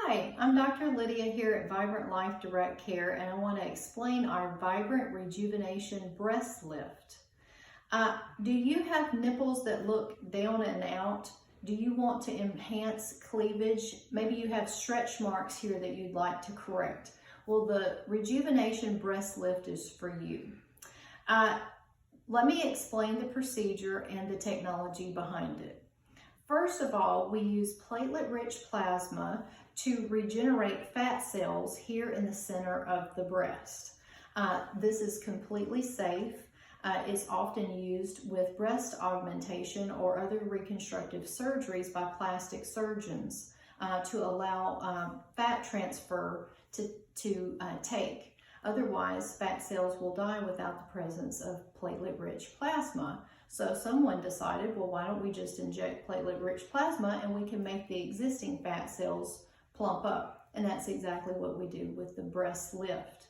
Hi, I'm Dr. Lydia here at Vibrant Life Direct Care, and I want to explain our Vibrant Rejuvenation Breast Lift. Do you have nipples that look down and out? Do you want to enhance cleavage? Maybe you have stretch marks here that you'd like to correct. Well, the Rejuvenation Breast Lift is for you. Let me explain the procedure and the technology behind it. First of all, we use platelet-rich plasma to regenerate fat cells here in the center of the breast. This is completely safe. It's often used with breast augmentation or other reconstructive surgeries by plastic surgeons to allow fat transfer to take. Otherwise, fat cells will die without the presence of platelet-rich plasma. So someone decided, well, why don't we just inject platelet-rich plasma and we can make the existing fat cells plump up? And that's exactly what we do with the breast lift.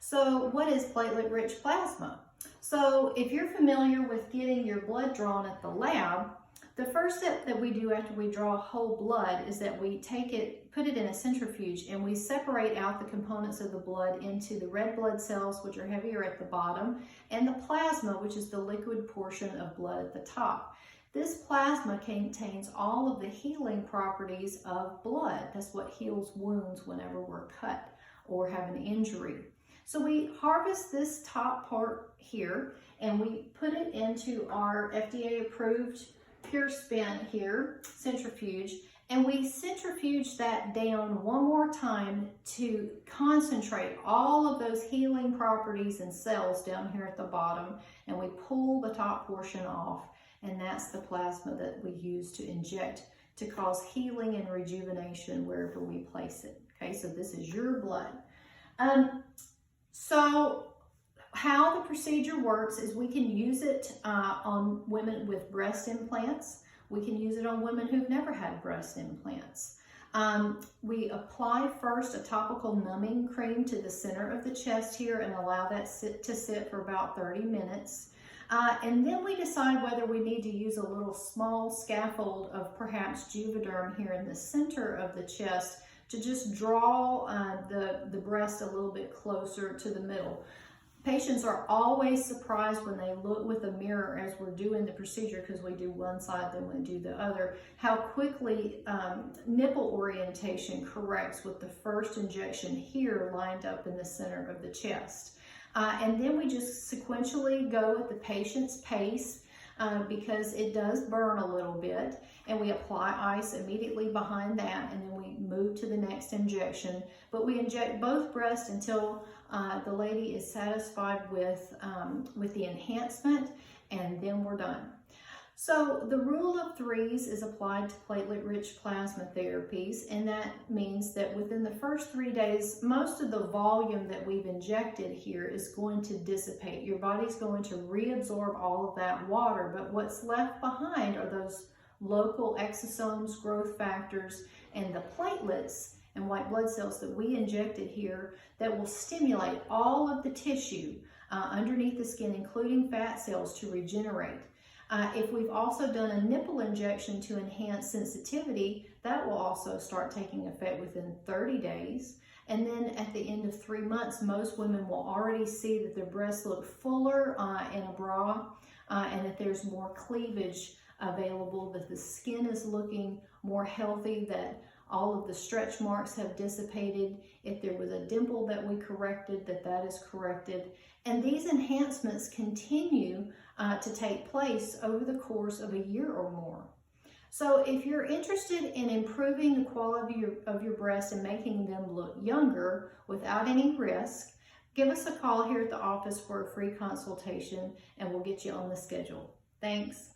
So what is platelet-rich plasma? So if you're familiar with getting your blood drawn at the lab, the first step that we do after we draw whole blood is that we take it, put it in a centrifuge, and we separate out the components of the blood into the red blood cells, which are heavier at the bottom, and the plasma, which is the liquid portion of blood at the top. This plasma contains all of the healing properties of blood. That's what heals wounds whenever we're cut or have an injury. So we harvest this top part here, and we put it into our FDA-approved pure spin here, centrifuge, and we centrifuge that down one more time to concentrate all of those healing properties and cells down here at the bottom, and we pull the top portion off, and that's the plasma that we use to inject to cause healing and rejuvenation wherever we place it. Okay, so this is your blood. So how the procedure works is we can use it on women with breast implants. We can use it on women who've never had breast implants. We apply first a topical numbing cream to the center of the chest here and allow that to sit for about 30 minutes. And then we decide whether we need to use a little small scaffold of perhaps Juvederm here in the center of the chest to just draw the breast a little bit closer to the middle. Patients are always surprised when they look with a mirror as we're doing the procedure, because we do one side, then we do the other, how quickly nipple orientation corrects with the first injection here lined up in the center of the chest. And then we just sequentially go at the patient's pace because it does burn a little bit, and we apply ice immediately behind that, and then we move to the next injection. But we inject both breasts until the lady is satisfied with the enhancement, and then we're done. So the rule of threes is applied to platelet-rich plasma therapies, and that means that within the first 3 days, most of the volume that we've injected here is going to dissipate. Your body's going to reabsorb all of that water, but what's left behind are those local exosomes, growth factors, and the platelets and white blood cells that we injected here that will stimulate all of the tissue underneath the skin, including fat cells, to regenerate. If we've also done a nipple injection to enhance sensitivity, that will also start taking effect within 30 days. And then at the end of 3 months, most women will already see that their breasts look fuller in a bra and that there's more cleavage available, that the skin is looking more healthy, that all of the stretch marks have dissipated. If there was a dimple that we corrected, that is corrected. And these enhancements continue to take place over the course of a year or more. So if you're interested in improving the quality of your breasts and making them look younger without any risk, give us a call here at the office for a free consultation, and we'll get you on the schedule. Thanks.